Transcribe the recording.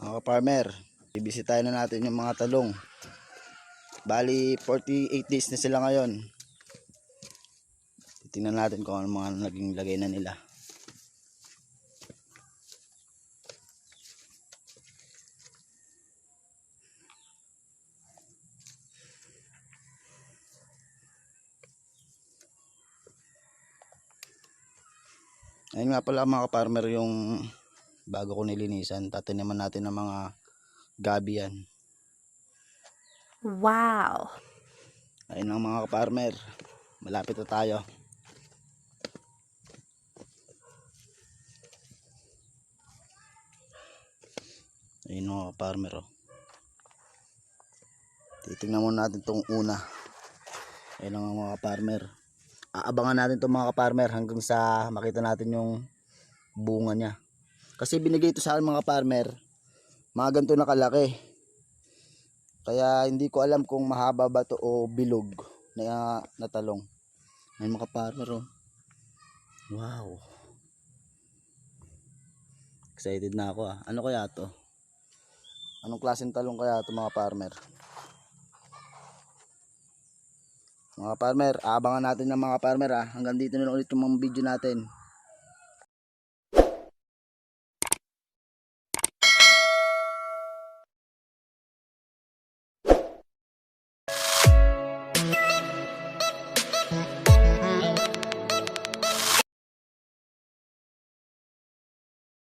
Mga farmer, bibisitahin na natin yung mga talong. Bali 48 days na sila ngayon. Tingnan natin kung ano mga naging lagay na nila. Ayun nga pala mga farmer, yung bago ko nilinisan, tataniman natin ng mga gabi yan. Wow! Ayun lang mga farmer, malapit na tayo. Ayun mga farmer, oh. Titingnan muna natin tong una. Ayun lang mga farmer. Aabangan natin itong mga farmer hanggang sa makita natin yung bunga niya. Kasi binigay ito sa akin mga farmer, mga ganito na kalaki. Kaya hindi ko alam kung mahaba ba to o bilog na talong. Ay mga farmer, oh. Wow. Excited na ako, ah. Ano kaya to? Anong klaseng talong kaya to mga farmer? Mga farmer, aabangan natin ng mga farmer, ah. Hanggang dito na lang ulit yung mga video natin.